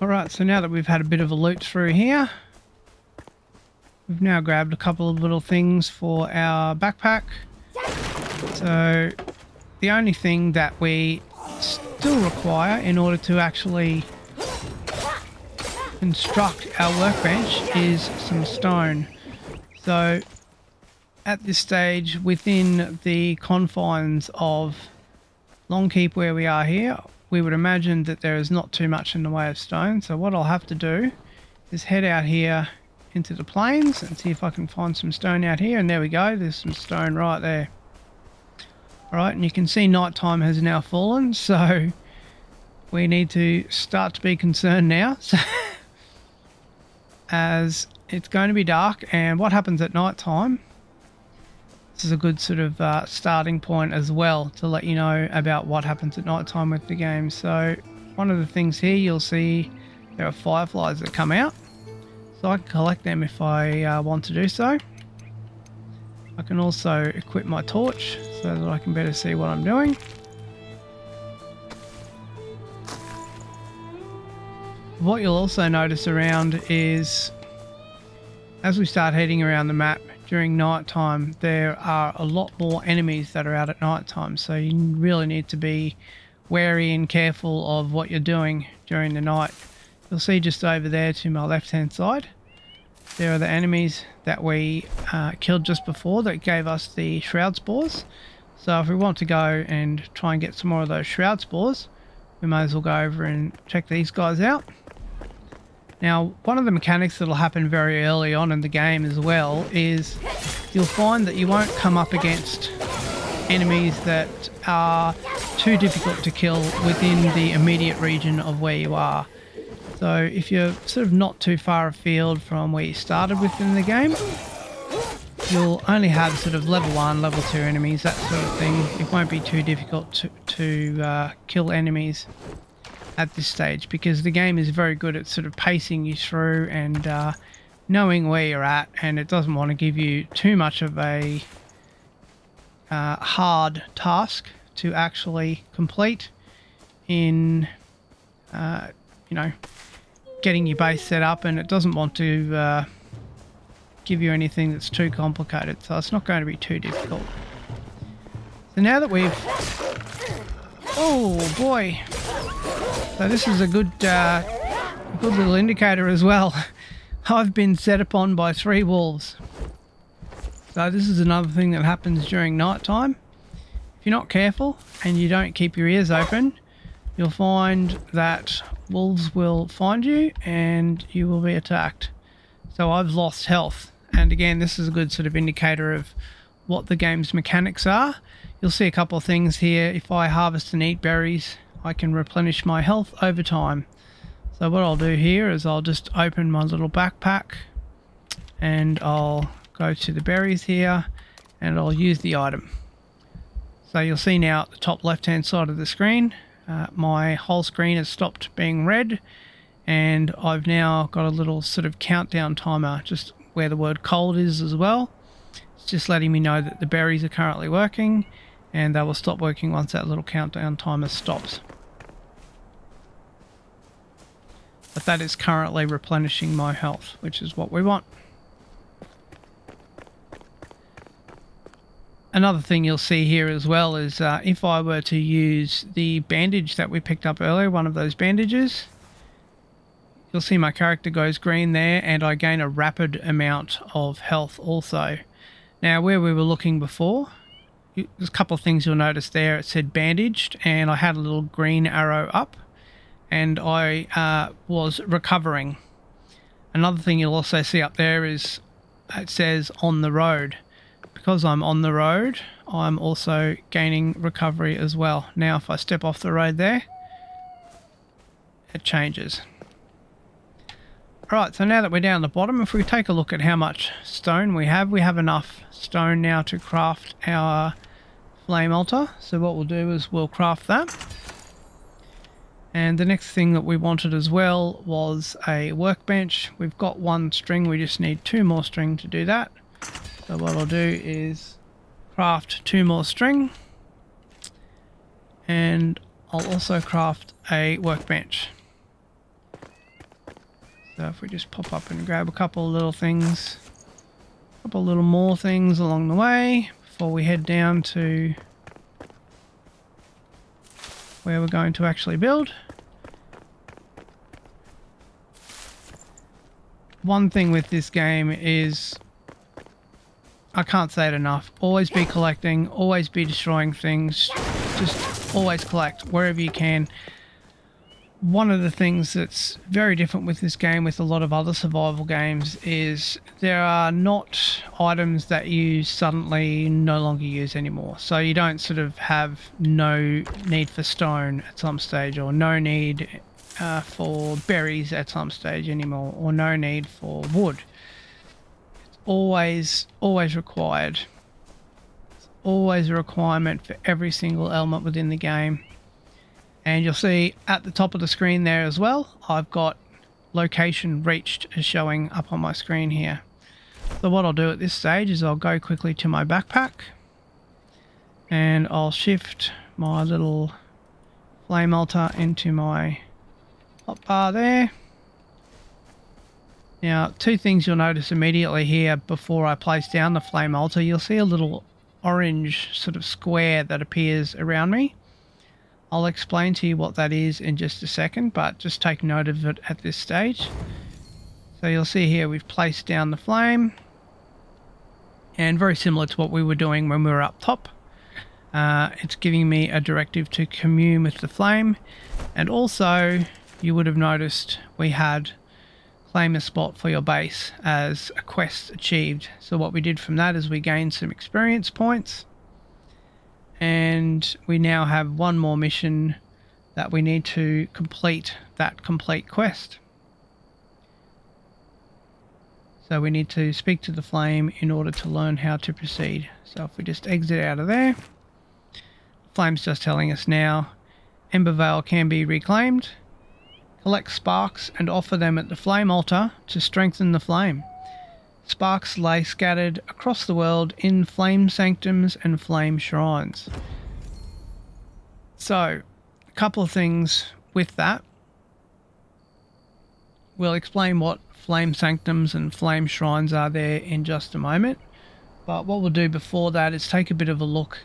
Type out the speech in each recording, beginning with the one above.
Alright, so now that we've had a bit of a loot through here, we've now grabbed a couple of little things for our backpack. So the only thing that we still require in order to actually construct our workbench is some stone. So at this stage, within the confines of Longkeep where we are here, we would imagine that there is not too much in the way of stone. So what I'll have to do is head out here into the plains and see if I can find some stone out here. And there we go, there's some stone right there. Alright, and you can see nighttime has now fallen, so we need to start to be concerned now. So as it's going to be dark, and what happens at nighttime, this is a good sort of starting point as well to let you know about what happens at night time with the game. So one of the things here, you'll see there are fireflies that come out. So I can collect them if I want to do so. I can also equip my torch so that I can better see what I'm doing. What you'll also notice around is, as we start heading around the map, during night time there are a lot more enemies that are out at night time, so you really need to be wary and careful of what you're doing during the night. You'll see just over there to my left hand side, there are the enemies that we killed just before that gave us the shroud spores. So if we want to go and try and get some more of those shroud spores, we may as well go over and check these guys out. Now, one of the mechanics that will happen very early on in the game as well is you'll find that you won't come up against enemies that are too difficult to kill within the immediate region of where you are. So if you're sort of not too far afield from where you started within the game, you'll only have sort of level 1, level 2 enemies, that sort of thing. It won't be too difficult to kill enemies at this stage, because the game is very good at sort of pacing you through and knowing where you're at, and it doesn't want to give you too much of a hard task to actually complete in you know, getting your base set up, and it doesn't want to give you anything that's too complicated, so it's not going to be too difficult. So now that we've... oh boy! So this is a good little indicator as well. I've been set upon by 3 wolves. So this is another thing that happens during night time. If you're not careful and you don't keep your ears open, you'll find that wolves will find you and you will be attacked. So I've lost health, and again, this is a good sort of indicator of what the game's mechanics are. You'll see a couple of things here. If I harvest and eat berries, I can replenish my health over time. So what I'll do here is I'll just open my little backpack and I'll go to the berries here and I'll use the item. So you'll see now at the top left hand side of the screen, my whole screen has stopped being red, and I've now got a little sort of countdown timer just where the word cold is as well. It's just letting me know that the berries are currently working, and they will stop working once that little countdown timer stops. But that is currently replenishing my health, which is what we want. Another thing you'll see here as well is if I were to use the bandage that we picked up earlier, one of those bandages, you'll see my character goes green there, and I gain a rapid amount of health also. Now, where we were looking before, there's a couple of things you'll notice there. It said bandaged, and I had a little green arrow up, and I was recovering. Another thing you'll also see up there is it says on the road. Because I'm on the road, I'm also gaining recovery as well. Now if I step off the road there, it changes. Alright, so now that we're down the bottom, if we take a look at how much stone we have enough stone now to craft our flame altar. So what we'll do is we'll craft that. And the next thing that we wanted as well was a workbench. We've got 1 string, we just need 2 more string to do that. So what I'll do is craft 2 more string, and I'll also craft a workbench. So if we just pop up and grab a couple of little things, a couple of little more things along the way before we head down to where we're going to actually build. One thing with this game is, I can't say it enough, always be collecting, always be destroying things, just always collect wherever you can. One of the things that's very different with this game with a lot of other survival games is there are not items that you suddenly no longer use anymore. So you don't sort of have no need for stone at some stage, or no need for berries at some stage anymore, or no need for wood. It's always required. It's always a requirement for every single element within the game. And you'll see at the top of the screen there as well, I've got location reached as showing up on my screen here. So what I'll do at this stage is I'll go quickly to my backpack and I'll shift my little flame altar into my hotbar there. Now, two things you'll notice immediately here before I place down the flame altar. You'll see a little orange sort of square that appears around me. I'll explain to you what that is in just a second, but just take note of it at this stage. So you'll see here we've placed down the flame, and very similar to what we were doing when we were up top. It's giving me a directive to commune with the flame, and also you would have noticed we had claim a spot for your base as a quest achieved. So what we did from that is we gained some experience points, and we now have one more mission that we need to complete that complete quest. So we need to speak to the flame in order to learn how to proceed. So if we just exit out of there, the flame's just telling us now Ember Vale can be reclaimed. Collect sparks and offer them at the flame altar to strengthen the flame. Sparks lay scattered across the world in flame sanctums and flame shrines. So, a couple of things with that. We'll explain what flame sanctums and flame shrines are there in just a moment. But what we'll do before that is take a bit of a look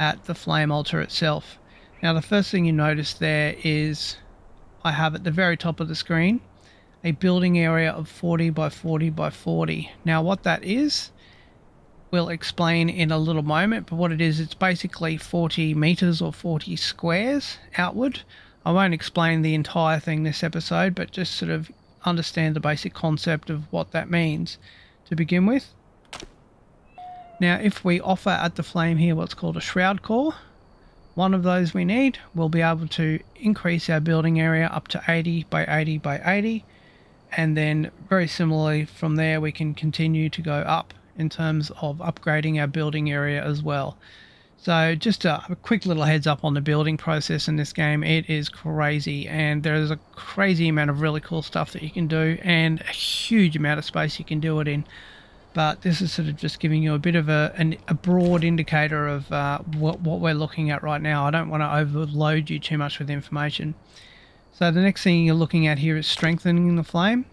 at the flame altar itself. Now, the first thing you notice there is I have at the very top of the screen a building area of 40 by 40 by 40. Now what that is, we'll explain in a little moment, but what it is, it's basically 40 meters or 40 squares outward. I won't explain the entire thing this episode, but just sort of understand the basic concept of what that means to begin with. Now if we offer at the flame here what's called a shroud core, one of those we need, we'll be able to increase our building area up to 80 by 80 by 80, and then very similarly from there we can continue to go up in terms of upgrading our building area as well. So just a quick little heads up on the building process in this game. It is crazy, and there's a crazy amount of really cool stuff that you can do and a huge amount of space you can do it in. But this is sort of just giving you a bit of a broad indicator of what we're looking at right now. I don't want to overload you too much with information. So the next thing you're looking at here is strengthening the flame.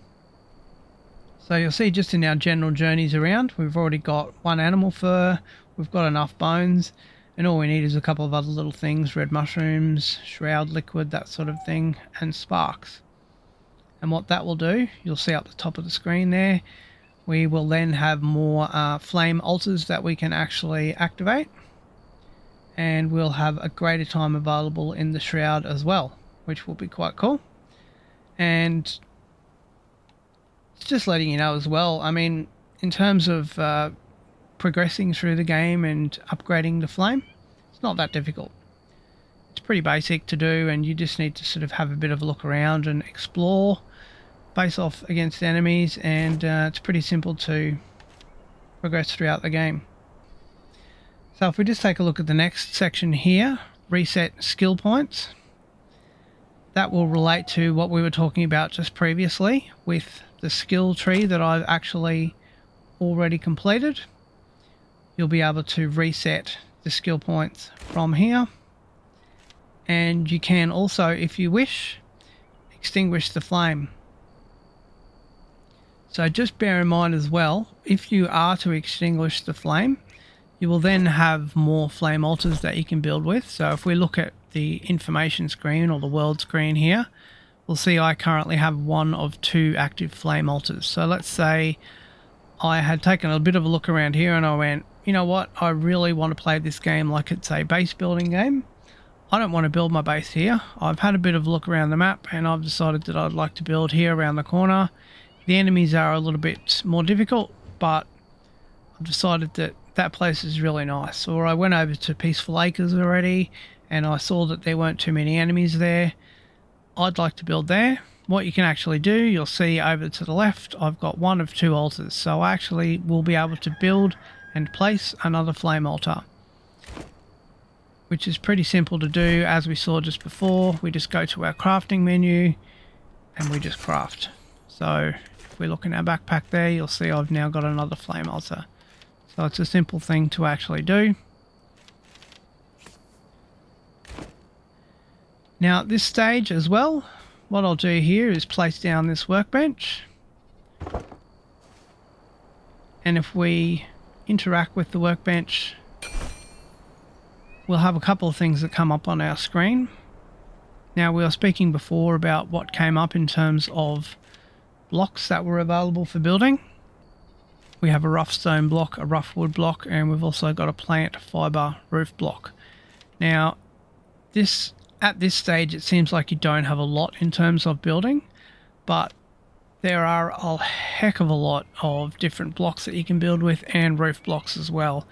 So you'll see just in our general journeys around, we've already got one animal fur, we've got enough bones, and all we need is a couple of other little things, red mushrooms, shroud liquid, that sort of thing, and sparks. And what that will do, you'll see up the top of the screen there, we will then have more flame altars that we can actually activate, and we'll have a greater time available in the shroud as well, which will be quite cool. And it's just letting you know as well, I mean, in terms of progressing through the game and upgrading the flame, it's not that difficult. It's pretty basic to do, and you just need to sort of have a bit of a look around and explore, face off against enemies, and it's pretty simple to progress throughout the game. So if we just take a look at the next section here, reset skill points, that will relate to what we were talking about just previously with the skill tree that I've actually already completed. You'll be able to reset the skill points from here, and you can also, if you wish, extinguish the flame. So just bear in mind as well, if you are to extinguish the flame, you will then have more flame altars that you can build with. So if we look at the information screen or the world screen here, we'll see I currently have 1 of 2 active flame altars. So let's say I had taken a bit of a look around here and I went, you know what, I really want to play this game like it's a base building game. I don't want to build my base here. I've had a bit of a look around the map and I've decided that I'd like to build here around the corner. The enemies are a little bit more difficult, but I've decided that that place is really nice. Or I went over to Peaceful Acres already and I saw that there weren't too many enemies there. I'd like to build there. What you can actually do, you'll see over to the left, I've got 1 of 2 altars. So I actually will be able to build and place another flame altar, which is pretty simple to do. As we saw just before, we just go to our crafting menu and we just craft. So if we look in our backpack there, you'll see I've now got another flame altar. So it's a simple thing to actually do. Now at this stage as well, what I'll do here is place down this workbench. And if we interact with the workbench, we'll have a couple of things that come up on our screen. Now we were speaking before about what came up in terms of blocks that were available for building. We have a rough stone block, a rough wood block, and we've also got a plant fibre roof block. Now at this stage it seems like you don't have a lot in terms of building, but there are a heck of a lot of different blocks that you can build with, and roof blocks as well.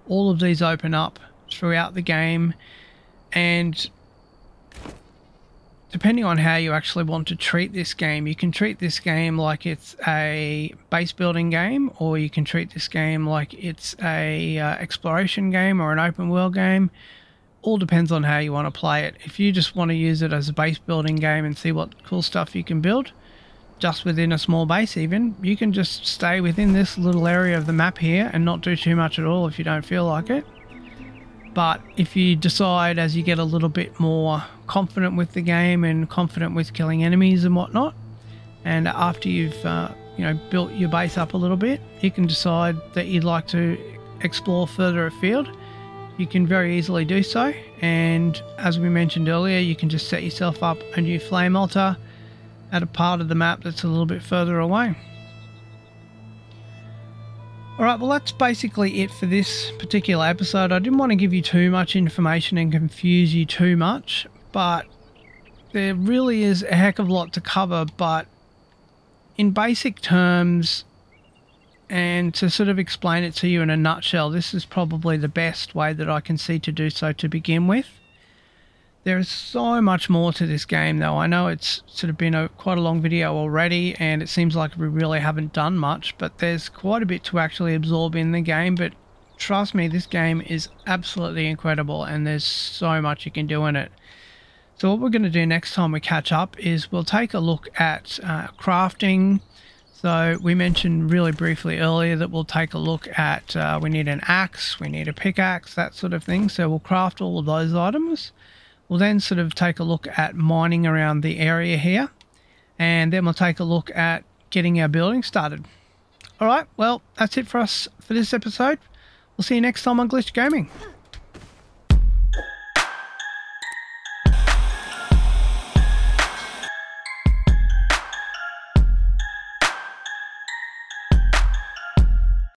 All of these open up throughout the game, and depending on how you actually want to treat this game, you can treat this game like it's a base building game, or you can treat this game like it's a exploration game or an open world game. All depends on how you want to play it. If you just want to use it as a base building game and see what cool stuff you can build, just within a small base even, you can just stay within this little area of the map here and not do too much at all if you don't feel like it. But if you decide as you get a little bit more confident with the game and confident with killing enemies and whatnot, and after you've built your base up a little bit, you can decide that you'd like to explore further afield. You can very easily do so, and as we mentioned earlier, you can just set yourself up a new flame altar at a part of the map that's a little bit further away. Alright, well that's basically it for this particular episode. I didn't want to give you too much information and confuse you too much, but there really is a heck of a lot to cover. But in basic terms, and to sort of explain it to you in a nutshell, this is probably the best way that I can see to do so to begin with. There is so much more to this game though. I know it's sort of been quite a long video already and it seems like we really haven't done much, but there's quite a bit to actually absorb in the game. But trust me, this game is absolutely incredible and there's so much you can do in it. So what we're going to do next time we catch up is we'll take a look at crafting. So we mentioned really briefly earlier that we'll take a look at, we need an axe, we need a pickaxe, that sort of thing. So we'll craft all of those items. We'll then sort of take a look at mining around the area here, and then we'll take a look at getting our building started. Alright, well, that's it for us for this episode. We'll see you next time on Glitch Gaming.